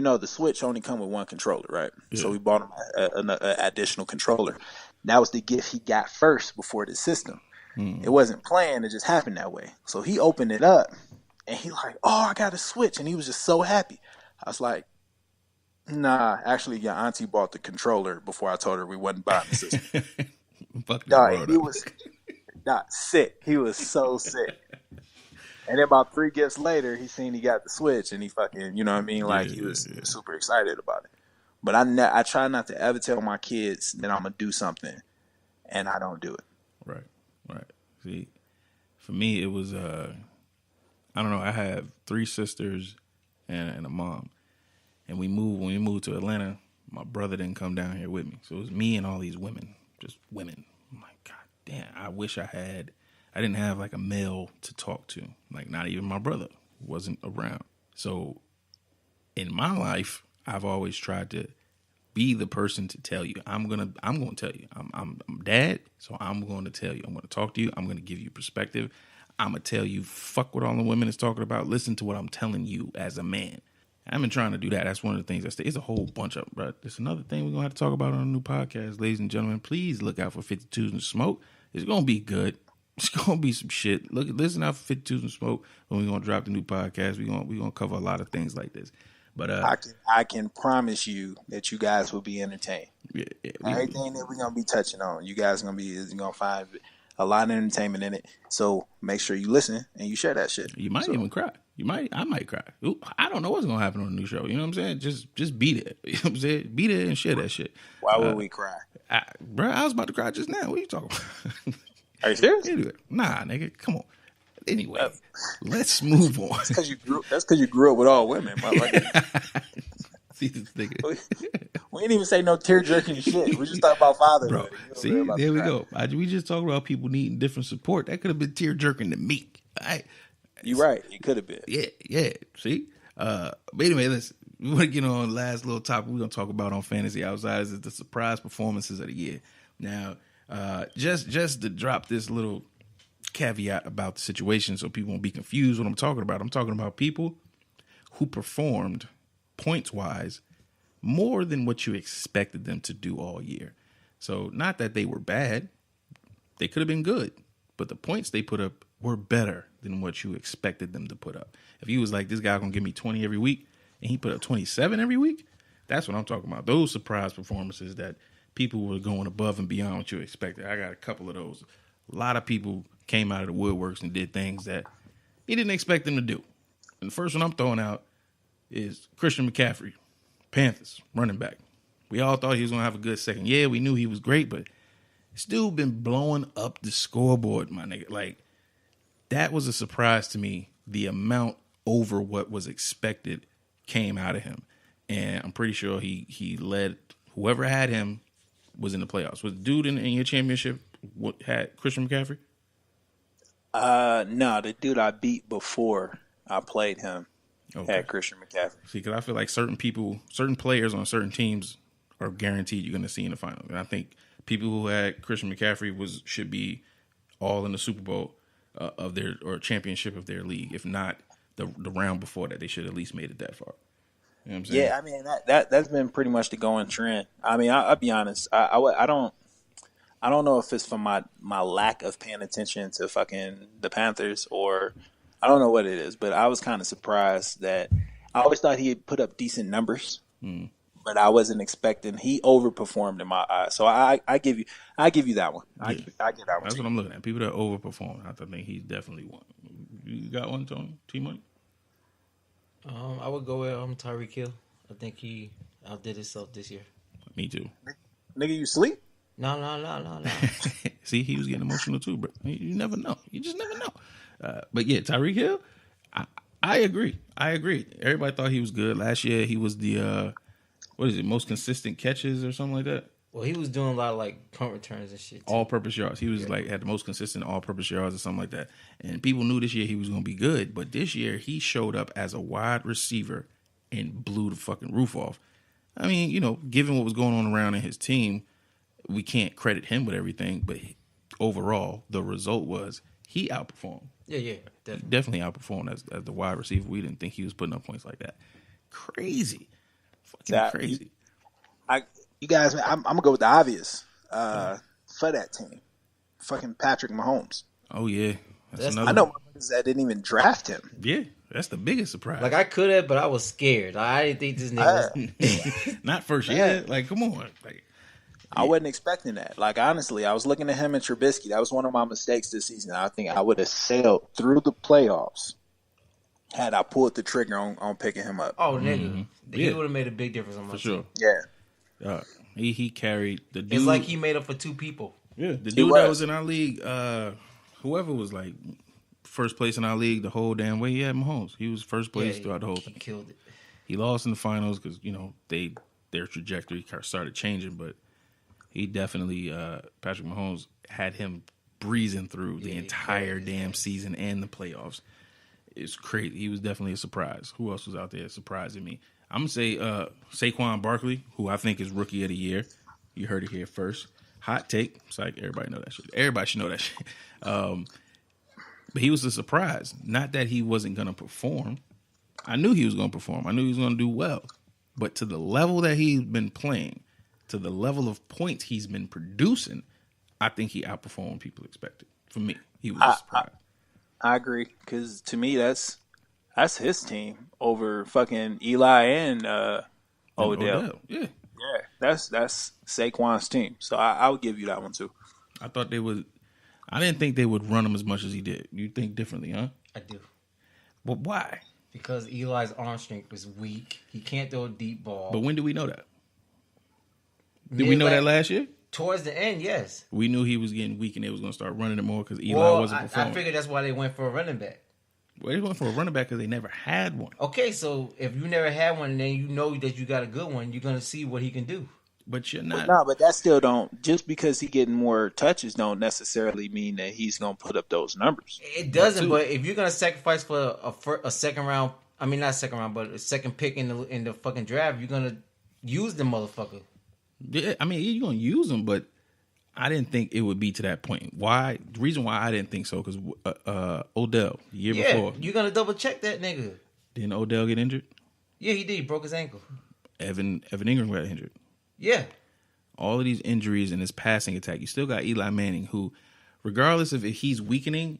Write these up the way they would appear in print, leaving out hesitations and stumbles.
the Switch only come with one controller, right? Yeah. So we bought him an additional controller. That was the gift he got first before the system. It wasn't planned; it just happened that way. So he opened it up, and he like, "Oh, I got a Switch," and he was just so happy. I was like, "Nah, actually, your auntie bought the controller before I told her we wasn't buying the system." Dog, he was sick. He was so sick. And then about 3 gifts later, he seen he got the Switch, and he fucking, you know what I mean? Like, he was super excited about it. But I try not to ever tell my kids that I'm going to do something, and I don't do it. Right. See, for me, it was, I don't know, I have 3 sisters and a mom. And when we moved to Atlanta, my brother didn't come down here with me. So it was me and all these women, just women. I'm like, God damn, I wish I didn't have like a male to talk to. Like, not even my brother wasn't around. So in my life, I've always tried to be the person to tell you. I'm gonna tell you. I'm dad, so I'm going to tell you. I'm going to talk to you. I'm going to give you perspective. I'm gonna tell you, fuck what all the women is talking about. Listen to what I'm telling you as a man. I've been trying to do that. That's one of the things it's a whole bunch of, bro. There's another thing we're gonna have to talk about on a new podcast, ladies and gentlemen. Please look out for 52s and Smoke. It's gonna be good. It's gonna be some shit. Listen out for 52s and Smoke when we're gonna drop the new podcast. We're gonna cover a lot of things like this. But I can promise you that you guys will be entertained. Everything that we're gonna be touching on, you guys gonna find a lot of entertainment in it. So make sure you listen and you share that shit. You might even cry. I might cry. Ooh, I don't know what's gonna happen on the new show. You know what I'm saying? Just be there. You know what I'm saying? Be there and share that shit. Why would we cry? Bro, I was about to cry just now. What are you talking about? Are you serious? Anyway, nah, nigga, come on. Anyway, let's move on. That's because you grew up with all women, motherfucker. See this nigga. We didn't even say no tear jerking shit. We just talked about fatherhood. Bro, see, there we go. We just talked about people needing different support. That could have been tear jerking to me. Right? You're right. It could have been. Yeah. See? But anyway, we want to get on the last little topic we're going to talk about on Fantasy Outsiders is the surprise performances of the year. Now, just to drop this little caveat about the situation so people won't be confused what I'm talking about. I'm talking about people who performed points-wise more than what you expected them to do all year. So not that they were bad. They could have been good. But the points they put up were better than what you expected them to put up. If you was like, this guy going to give me 20 every week, and he put up 27 every week, that's what I'm talking about. Those surprise performances that people were going above and beyond what you expected. I got a couple of those. A lot of people came out of the woodworks and did things that you didn't expect them to do. And the first one I'm throwing out is Christian McCaffrey, Panthers, running back. We all thought he was going to have a good second. Yeah, we knew he was great, but still been blowing up the scoreboard, my nigga. Like, that was a surprise to me. The amount over what was expected came out of him. And I'm pretty sure he led whoever had him was in the playoffs. Was the dude in your championship what had Christian McCaffrey? No, the dude I beat before I played him had Christian McCaffrey. See, because I feel like certain players on certain teams are guaranteed you're going to see in the finals. And I think people who had Christian McCaffrey should be all in the Super Bowl of their or championship of their league. If not the round before that, they should at least made it that far. You know what I'm saying? Yeah, I mean that's been pretty much the going trend. I mean, I'll be honest. I don't know if it's from my lack of paying attention to fucking the Panthers or I don't know what it is, but I was kind of surprised that I always thought he had put up decent numbers, but I wasn't expecting he overperformed in my eyes. So I give you that one. I give that one. That's what I'm looking at. People that overperform. I think he's definitely one. You got one, Tony? T-Money? I would go with Tyreek Hill. I think he outdid himself this year. Me too. Nigga, you sleep? No. See, he was getting emotional too, bro. You never know. You just never know. But yeah, Tyreek Hill, I agree. Everybody thought he was good. Last year, he was the, most consistent catches or something like that? Well, he was doing a lot of like punt returns and shit too. All-purpose yards. He was had the most consistent all-purpose yards or something like that. And people knew this year he was going to be good. But this year, he showed up as a wide receiver and blew the fucking roof off. I mean, given what was going on around in his team, we can't credit him with everything, but overall, the result was he outperformed. Yeah, definitely outperformed as the wide receiver. We didn't think he was putting up points like that. Crazy. fucking crazy. You guys, I'm gonna go with the obvious for that team. Fucking Patrick Mahomes. Oh yeah, that's another. I know that didn't even draft him. Yeah, that's the biggest surprise. Like I could have, but I was scared. I didn't think this nigga was not first year. Like, come on. Like, I wasn't expecting that. Like, honestly, I was looking at him and Trubisky. That was one of my mistakes this season. I think I would have sailed through the playoffs had I pulled the trigger on picking him up. Oh, nigga. He would have made a big difference on my team. Yeah. He carried the dude. It's like he made up for two people. Yeah, the dude that was in our league, whoever was like first place in our league the whole damn way, he had Mahomes. He was first place throughout the whole thing. He killed it. He lost in the finals because, their trajectory started changing, but he definitely, Patrick Mahomes had him breezing through the entire damn season and the playoffs. It's crazy. He was definitely a surprise. Who else was out there surprising me? I'm going to say Saquon Barkley, who I think is Rookie of the Year. You heard it here first. Hot take. It's like everybody know that shit. Everybody should know that shit. But he was a surprise. Not that he wasn't going to perform. I knew he was going to perform. I knew he was going to do well. But to the level that he's been playing, to the level of points he's been producing, I think he outperformed what people expected. For me, he was a surprise. I agree, because to me, that's his team over fucking Eli and Odell. Yeah, that's Saquon's team. So I would give you that one too. I thought they would. I didn't think they would run him as much as he did. You think differently, huh? I do. But why? Because Eli's arm strength was weak. He can't throw a deep ball. But when did we know that? Did we know that last year? Towards the end, yes. We knew he was getting weak and they was going to start running it more because Eli wasn't performing. I figured that's why they went for a running back. Well, they went for a running back because they never had one. Okay, so if you never had one, then you know that you got a good one. You're going to see what he can do. But you're not. But that still don't. Just because he getting more touches don't necessarily mean that he's going to put up those numbers. It doesn't. But if you're going to sacrifice for a second round, I mean not second round, but a second pick in the fucking draft, you're going to use the motherfucker. Yeah, I mean you're going to use him, but I didn't think it would be to that point. Why? The reason why I didn't think so because Odell the year before. You're going to double check that nigga. Didn't Odell get injured? Yeah, he did. He broke his ankle. Evan Ingram got injured. Yeah. All of these injuries in his passing attack. You still got Eli Manning, who, regardless of if he's weakening,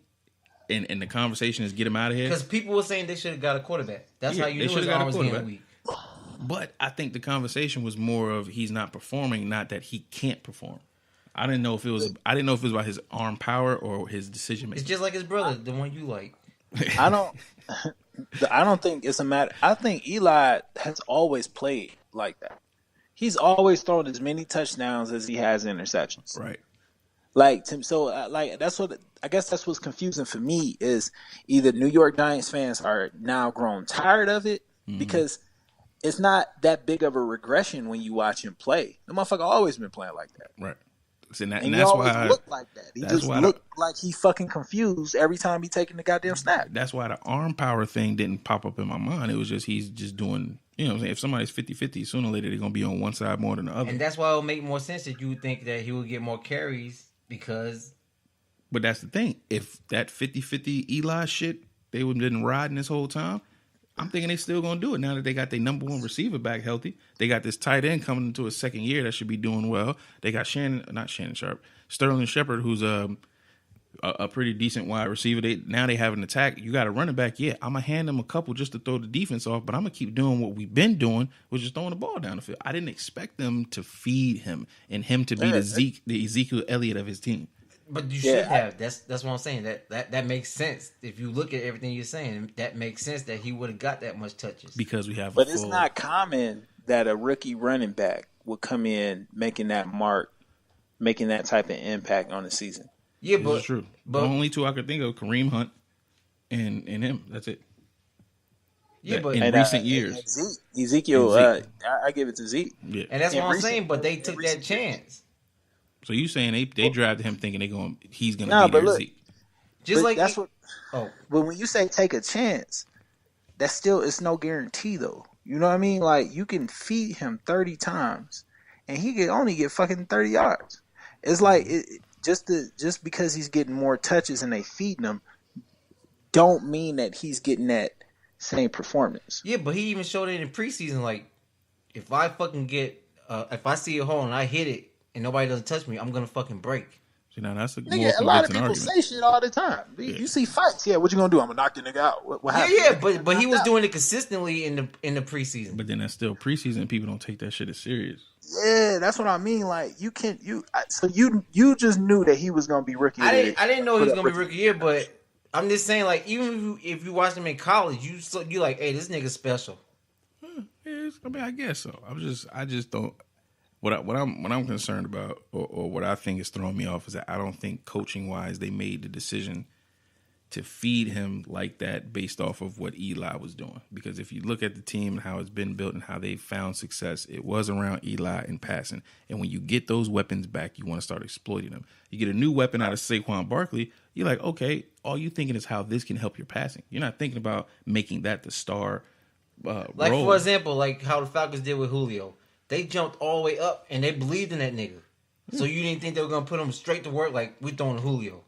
and the conversation is get him out of here. Because people were saying they should have got a quarterback. That's how you knew his arm was getting weak. But I think the conversation was more of he's not performing, not that he can't perform. I didn't know if it was about his arm power or his decision making. It's just like his brother, the one you like. I don't think it's a matter. I think Eli has always played like that. He's always thrown as many touchdowns as he has interceptions. Right. That's what I guess that's what's confusing for me is either New York Giants fans are now grown tired of it because it's not that big of a regression when you watch him play. The motherfucker always been playing like that. Right. And that's why looked like that. He just looked like he fucking confused every time he taking the goddamn snap. That's why the arm power thing didn't pop up in my mind. It was just he's just doing, you know what I'm saying? If somebody's 50-50, sooner or later they're going to be on one side more than the other. And that's why it would make more sense that you would think that he would get more carries because... But that's the thing. If that 50-50 Eli shit, they would have been riding this whole time, I'm thinking they still going to do it now that they got their number one receiver back healthy. They got this tight end coming into his second year that should be doing well. They got Sterling Shepard, who's a pretty decent wide receiver. Now they have an attack. You got a running back. Yeah, I'm going to hand them a couple just to throw the defense off, but I'm going to keep doing what we've been doing, which is throwing the ball down the field. I didn't expect them to feed him and him to be the Ezekiel Elliott of his team. But you should have. That's what I'm saying. That makes sense. If you look at everything you're saying, that makes sense that he would have got that much touches. Because we have But it's not common that a rookie running back would come in making that mark, making that type of impact on the season. Yeah, but it's true. But the only two I could think of, Kareem Hunt and him. That's it. Yeah, but in recent years. Ezekiel, I give it to Zeke. Yeah. And that's what I'm saying, but they took that chance. So you saying they drafted him thinking he's gonna be their Zeke? Just like that's what. Oh, but when you say take a chance, it's no guarantee though. You know what I mean? Like you can feed him 30 times, and he could only get fucking 30 yards. It's like just because he's getting more touches and they feeding him, don't mean that he's getting that same performance. Yeah, but he even showed it in preseason. Like if I fucking get, if I see a hole and I hit it and nobody doesn't touch me, I'm gonna fucking break. See, now that's a Nigga, more a lot of convincing people argument. say shit all the time. You see fights. Yeah, what you gonna do? I'm gonna knock the nigga out. What happened? Yeah, but he was doing it consistently in the preseason. But then that's still preseason. People don't take that shit as serious. Yeah, that's what I mean. Like so you just knew that he was gonna be rookie. I didn't know he was gonna be rookie year, but I'm just saying, like, even if you watched him in college, you like, hey, this nigga's special. Yeah, I mean, I guess so. I just don't. What I'm concerned about, or what I think is throwing me off, is that I don't think coaching wise they made the decision to feed him like that based off of what Eli was doing. Because if you look at the team and how it's been built and how they found success, it was around Eli and passing. And when you get those weapons back, you want to start exploiting them. You get a new weapon out of Saquon Barkley, you're like, okay, all you're thinking is how this can help your passing. You're not thinking about making that the star like role. For example, like how the Falcons did with Julio. They jumped all the way up and they believed in that nigga. So you didn't think they were gonna put him straight to work like we throwing Julio.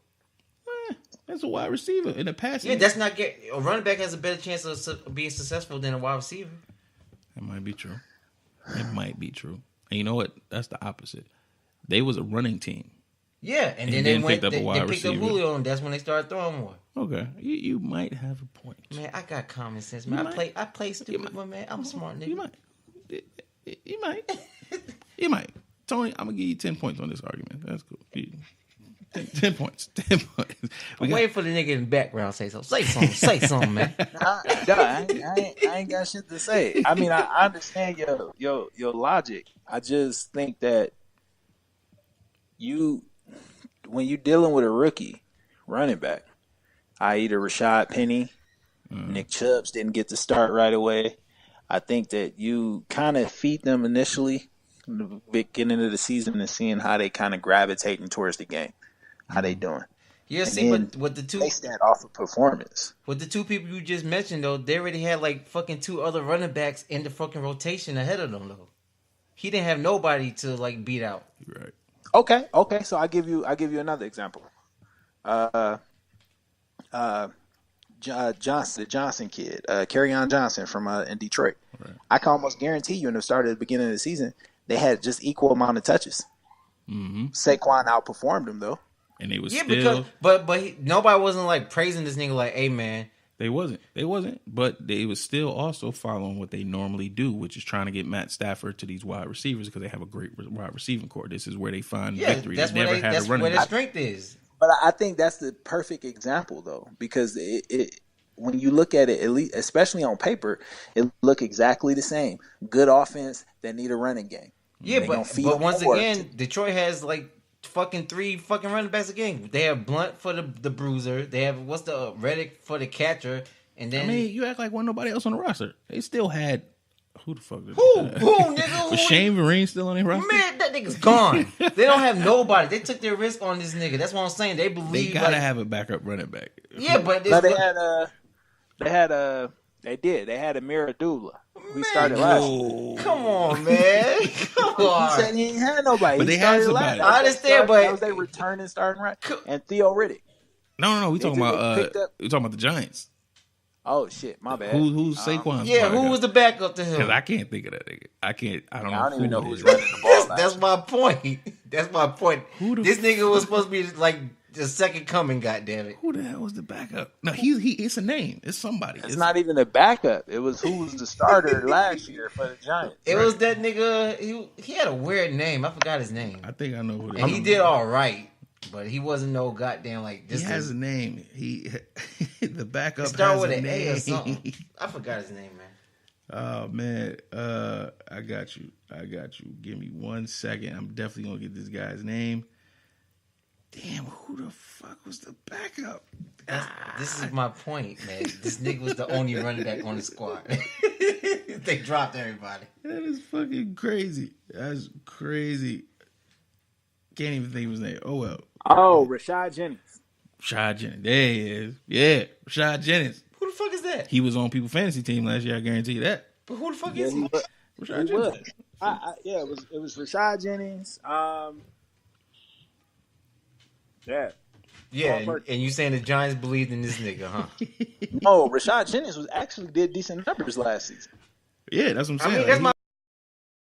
That's a wide receiver in the passing. Yeah, that's not a running back has a better chance of being successful than a wide receiver. That might be true. It might be true. And you know what? That's the opposite. They was a running team. Yeah, and then they picked up Julio, and that's when they started throwing more. Okay, you might have a point. Man, I got common sense, man. I play stupid, but man, I'm smart, nigga. You might. Tony, I'm gonna give you 10 points on this argument. That's cool. 10 points. 10 points. I'm waiting for the nigga in the background to say something. Say something, man. I ain't got shit to say. I mean, I understand your logic. I just think that when you're dealing with a rookie running back, i.e. the Rashad Penny, Nick Chubbs didn't get to start right away. I think that you kind of feed them initially, in the beginning of the season, and seeing how they kind of gravitating towards the game, how they doing. Yeah, and see, but with the two, base that off of performance. With the two people you just mentioned, though, they already had like fucking two other running backs in the fucking rotation ahead of them, though. He didn't have nobody to like beat out. Right. Okay. So I give you another example. Johnson, the Johnson kid, Kerryon Johnson from in Detroit. Right. I can almost guarantee you in the start at the beginning of the season, they had just equal amount of touches. Mm-hmm. Saquon outperformed him though, and they was still. But nobody wasn't like praising this nigga like, hey man. They wasn't, but they was still also following what they normally do, which is trying to get Matt Stafford to these wide receivers because they have a great wide receiving core. This is where they find victory. That's where their strength is. But I think that's the perfect example, though, because it when you look at it, at least, especially on paper, it look exactly the same. Good offense that need a running game. Yeah, but once again, Detroit has like three fucking running backs again. They have Blunt for the bruiser. They have Reddick for the catcher, and then you act like wasn't nobody else on the roster. They still had. Who the fuck? Who, nigga? Was Shane Vereen still on their roster? Man, that nigga's gone. They don't have nobody. They took their risk on this nigga. That's what I'm saying. They believe they gotta have a backup running back. Yeah, but they had Amir Abdullah. We started last year. Come on, man. Come on. He said he ain't had nobody. But they had somebody. I understand, but that was they returning starting right. And Theo Riddick. No. We talking about the Giants. Oh shit, my bad. Who's Saquon? Yeah, who was the backup to him? Because I can't think of that nigga. I don't even know who's running the ball. That's my point. That's my point. This nigga was supposed to be like the second coming. Goddammit. Who the hell was the backup? No, it's a name. It's somebody. It's not even a backup. It was who was the starter last year for the Giants. It was that nigga. He had a weird name. I forgot his name. I think I know who. And he did all right. But he wasn't no goddamn like this. He has a name. The backup start has with a an name. A or something. I forgot his name, man. Oh man, I got you. Give me 1 second. I'm definitely gonna get this guy's name. Damn, who the fuck was the backup? This is my point, man. This nigga was the only running back on the squad. They dropped everybody. That is fucking crazy. That's crazy. Can't even think of his name. Oh well. Oh, Rashad Jennings. There he is. Yeah, Rashad Jennings. Who the fuck is that? He was on People Fantasy Team last year. I guarantee you that. But who the fuck is he? Rashad Jennings. It was Rashad Jennings. Yeah, and you saying the Giants believed in this nigga, huh? No, Rashad Jennings did decent numbers last season. Yeah, that's what I'm saying. I mean, that's my